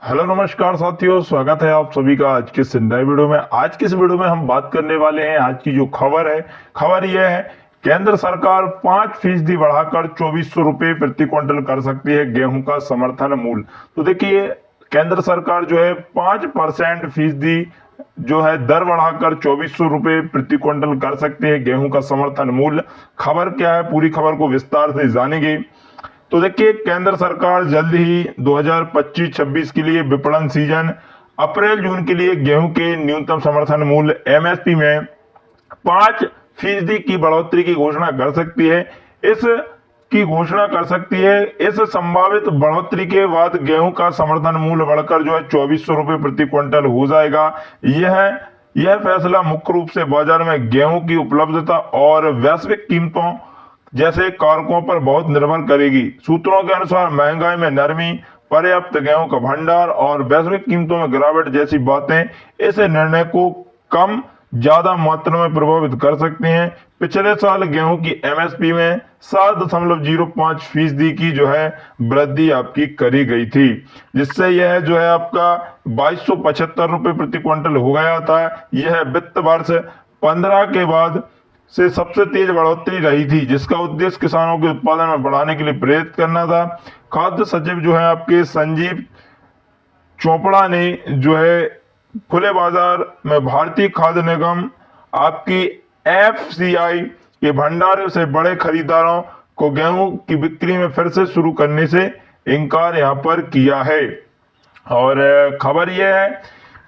Hello नमस्कार साथियों, स्वागत है आप सभी का आज के इस नए वीडियो में। आज की इस वीडियो में हम बात करने वाले हैं, आज की जो खबर है, खबर यह है केंद्र सरकार 5% बढ़ाकर 2400 रुपये प्रति क्विंटल कर सकती है गेहूं का समर्थन मूल्य। तो देखिए, केंद्र सरकार जो है 5% फीसदी जो है दर बढ़ाकर 2400 रुपये प्रति क्विंटल कर सकती है गेहूं का समर्थन मूल्य। खबर क्या है, पूरी खबर को विस्तार से जानेंगे। तो देखिए, केंद्र सरकार जल्द ही 2025-26 के लिए विपणन सीजन अप्रैल जून के लिए गेहूं के न्यूनतम समर्थन मूल्य एमएसपी में 5% की बढ़ोतरी की घोषणा कर सकती है। इस की घोषणा कर सकती है। इस संभावित बढ़ोतरी के बाद गेहूं का समर्थन मूल्य बढ़कर जो है 2400 रुपये प्रति क्विंटल हो जाएगा। यह फैसला मुख्य रूप से बाजार में गेहूं की उपलब्धता और वैश्विक कीमतों जैसे कारकों पर बहुत निर्भर करेगी। सूत्रों के अनुसार महंगाई में नरमी, पर्याप्त गेहूं का भंडार और वैश्विक कीमतों में गिरावट जैसी बातें इस निर्णय को कम ज्यादा मात्रा में प्रभावित कर सकती हैं। पिछले साल गेहूं की एमएसपी में 7.05% की जो है वृद्धि आपकी करी गई थी, जिससे यह जो है आपका 2275 रुपये प्रति क्विंटल हो गया था। यह वित्त वर्ष 15 के बाद से सबसे तेज बढ़ोतरी रही थी, जिसका उद्देश्य किसानों के उत्पादन में बढ़ाने के लिए प्रेरित करना था। खाद्य सचिव जो है आपके संजीव चोपड़ा ने जो है खुले बाजार में भारतीय खाद्य निगम आपकी एफसीआई के भंडार से बड़े खरीदारों को गेहूं की बिक्री में फिर से शुरू करने से इनकार यहां पर किया है। और खबर यह है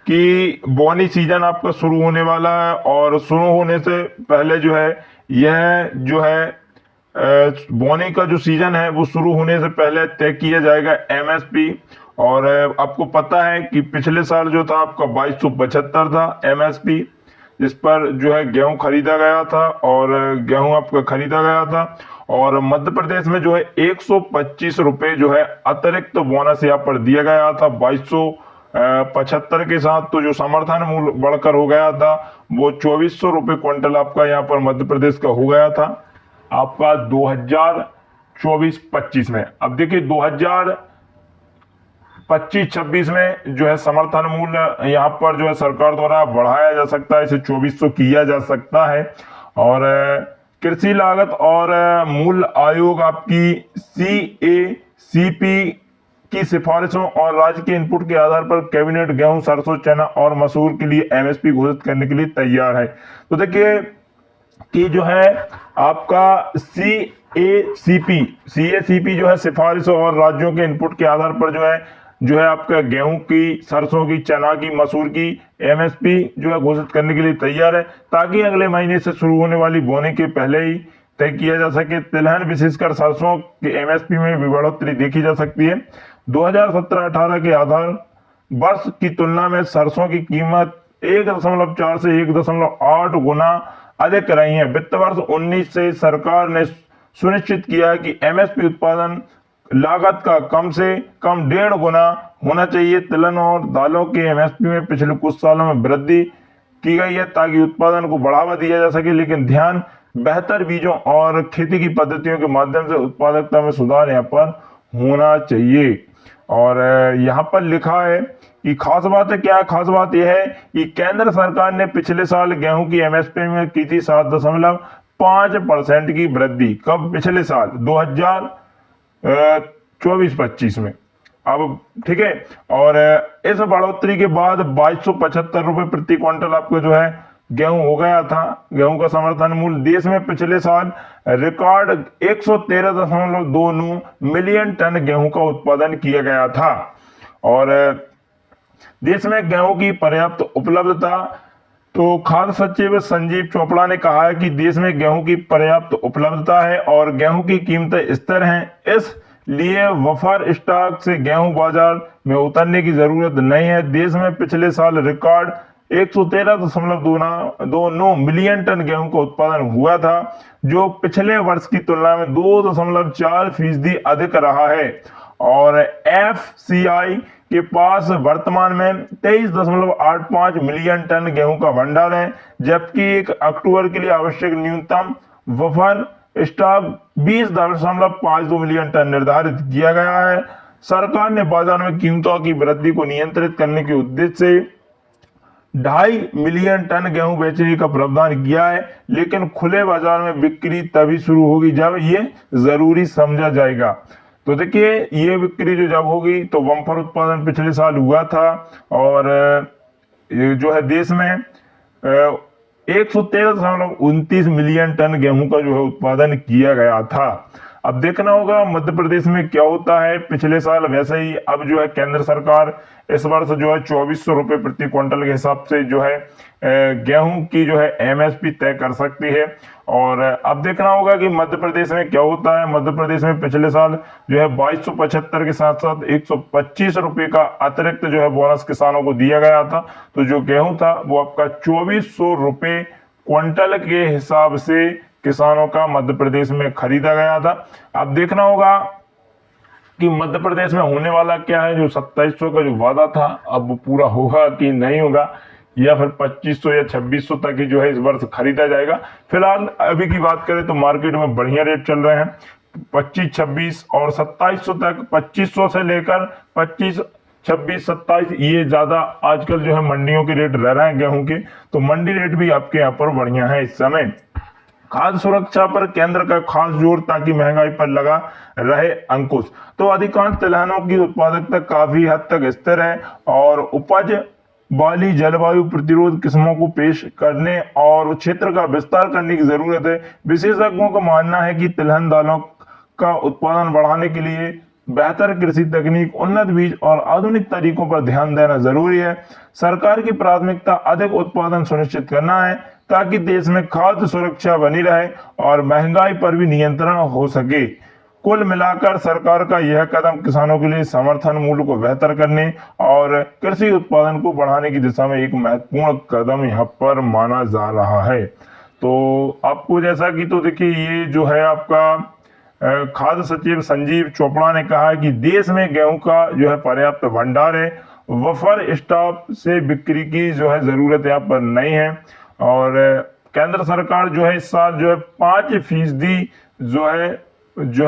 कि बोनी सीजन आपका शुरू होने वाला है, और शुरू होने से पहले जो है यह जो है बोनी का जो सीजन है वो शुरू होने से पहले तय किया जाएगा एमएसपी। और आपको पता है कि पिछले साल जो था आपका 2275 था एमएसपी, जिस पर जो है गेहूं खरीदा गया था, और गेहूं आपका खरीदा गया था। और मध्य प्रदेश में जो है 125 रुपये जो है अतिरिक्त बोनस यहाँ पर दिया गया था 2275 के साथ। तो जो समर्थन मूल्य बढ़कर हो गया था वो 2400 रुपये क्विंटल आपका यहाँ पर मध्य प्रदेश का हो गया था आपका 2024-25 में। अब देखिए 2025-26 में जो है समर्थन मूल्य यहाँ पर जो है सरकार द्वारा बढ़ाया जा सकता है, इसे 2400 किया जा सकता है। और कृषि लागत और मूल्य आयोग आपकी CACP की सिफारिशों और राज्य के इनपुट के आधार पर कैबिनेट गेहूं, सरसों, चना और मसूर के लिए एमएसपी घोषित करने के लिए तैयार है। तो देखिए कि जो है आपका CACP जो है सिफारिशों और राज्यों के इनपुट के आधार पर जो है आपका गेहूं की, सरसों की, चना की, मसूर की एमएसपी जो है घोषित करने के लिए तैयार है, ताकि अगले महीने से शुरू होने वाली बोने के पहले ही तय किया जा सके। तिलहन विशेषकर सरसों की एमएसपी में भी बढ़ोतरी देखी जा सकती है। 2017-18 के आधार वर्ष की तुलना में सरसों की कीमत 1.4 से 1.8 गुना अधिक रही है। वित्त वर्ष 19 से सरकार ने सुनिश्चित किया है कि एमएसपी उत्पादन लागत का कम से कम 1.5 गुना होना चाहिए। तिलहन और दालों के एमएसपी में पिछले कुछ सालों में वृद्धि की गई है ताकि उत्पादन को बढ़ावा दिया जा सके, लेकिन ध्यान बेहतर बीजों और खेती की पद्धतियों के माध्यम से उत्पादकता में सुधार यहाँ पर होना चाहिए। और यहाँ पर लिखा है कि खास बात है क्या, खास बात यह है कि केंद्र सरकार ने पिछले साल गेहूं की एमएसपी में की थी 7.5% की वृद्धि। कब? पिछले साल 2024-25 में। अब ठीक है, और इस बढ़ोतरी के बाद 2275 रुपये प्रति क्विंटल आपको जो है गेहूं हो गया था। गेहूं का समर्थन मूल्य देश में पिछले साल रिकॉर्ड 113.29 मिलियन टन गेहूं का उत्पादन किया गया था। और देश में गेहूं की पर्याप्त उपलब्धता, तो खाद्य सचिव संजीव चोपड़ा ने कहा है कि देश में गेहूं की पर्याप्त उपलब्धता है और गेहूं की कीमतें स्थिर हैं, इसलिए बफर स्टॉक से गेहूं बाजार में उतरने की जरूरत नहीं है। देश में पिछले साल रिकॉर्ड 113.29 मिलियन टन गेहूं का उत्पादन हुआ था, जो पिछले वर्ष की तुलना में 2.4% अधिक रहा है। और एफसीआई के पास वर्तमान में 23.85 मिलियन टन गेहूं का भंडार है, जबकि 1 अक्टूबर के लिए आवश्यक न्यूनतम बफर स्टॉक 20.52 मिलियन टन निर्धारित किया गया है। सरकार ने बाजार में कीमतों की वृद्धि को नियंत्रित करने के उद्देश्य से 2.5 मिलियन टन गेहूं बेचने का प्रावधान किया है, लेकिन खुले बाजार में बिक्री तभी शुरू होगी जब ये जरूरी समझा जाएगा। तो देखिए, ये बिक्री जो जब होगी तो बम्पर उत्पादन पिछले साल हुआ था और ये जो है देश में 113.29 मिलियन टन गेहूं का जो है उत्पादन किया गया था। अब देखना होगा मध्य प्रदेश में क्या होता है। पिछले साल वैसे ही अब जो है केंद्र सरकार इस वर्ष जो है 2400 रुपये प्रति क्विंटल के हिसाब से जो है गेहूं की जो है एमएसपी तय कर सकती है। और अब देखना होगा कि मध्य प्रदेश में क्या होता है। मध्य प्रदेश में पिछले साल जो है 2275 के साथ साथ 125 रुपये का अतिरिक्त जो है बोनस किसानों को दिया गया था। तो जो गेहूं था वो आपका 2400 रुपये क्विंटल के हिसाब से किसानों का मध्य प्रदेश में खरीदा गया था। अब देखना होगा कि मध्य प्रदेश में होने वाला क्या है। जो 2700 का जो वादा था अब वो पूरा होगा कि नहीं होगा, या फिर 2500 या 2600 तक ही जो है इस वर्ष खरीदा जाएगा। फिलहाल अभी की बात करें तो मार्केट में बढ़िया रेट चल रहे हैं, 25, 26 और 2700 तक। 2500 से लेकर 25, 26, 27 ये ज्यादा आजकल जो है मंडियों के रेट रह रहे हैं गेहूं के। तो मंडी रेट भी आपके यहाँ पर बढ़िया है इस समय। खाद्य सुरक्षा पर केंद्र का खास जोर ताकि महंगाई पर लगा रहे अंकुश। तो अधिकांश तिलहनों की उत्पादकता काफी हद तक स्थिर है और उपज वाली जलवायु प्रतिरोध किस्मों को पेश करने और क्षेत्र का विस्तार करने की जरूरत है। विशेषज्ञों का मानना है कि तिलहन दालों का उत्पादन बढ़ाने के लिए बेहतर कृषि तकनीक, उन्नत बीज और आधुनिक तरीकों पर ध्यान देना जरूरी है। सरकार की प्राथमिकता अधिक उत्पादन सुनिश्चित करना है ताकि देश में खाद्य सुरक्षा बनी रहे और महंगाई पर भी नियंत्रण हो सके। कुल मिलाकर सरकार का यह कदम किसानों के लिए समर्थन मूल्य को बेहतर करने और कृषि उत्पादन को बढ़ाने की दिशा में एक महत्वपूर्ण कदम यहाँ पर माना जा रहा है। तो आपको जैसा कि तो देखिए, ये जो है आपका खाद्य सचिव संजीव चोपड़ा ने कहा है कि देश में गेहूं का जो है पर्याप्त भंडार है, बफर स्टॉक से बिक्री की जो है जरूरत यहाँ पर नहीं है। और केंद्र सरकार जो है इस साल जो है 5% जो है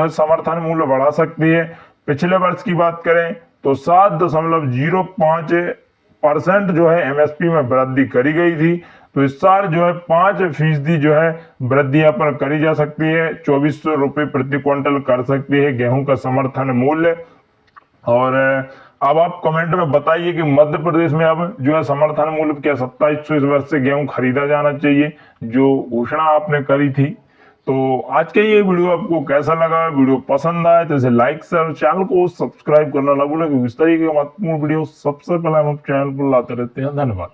समर्थन मूल्य बढ़ा सकती है। पिछले वर्ष की बात करें तो 7.05% जो है एमएसपी में वृद्धि करी गई थी। तो इस साल जो है 5% जो है वृद्धि यहाँ पर करी जा सकती है। 2400 रुपये प्रति क्विंटल कर सकती है गेहूं का समर्थन मूल्य। और अब आप कमेंट में बताइए कि मध्य प्रदेश में अब जो है समर्थन मूल्य क्या 2700 इस वर्ष से गेहूं खरीदा जाना चाहिए, जो घोषणा आपने करी थी। तो आज के ये वीडियो आपको कैसा लगा? वीडियो पसंद आए तो इसे लाइक शेयर, चैनल को सब्सक्राइब करना ना भूलें क्योंकि इस तरीके के महत्वपूर्ण वीडियो सबसे पहले हम चैनल पर लाते रहते हैं। धन्यवाद।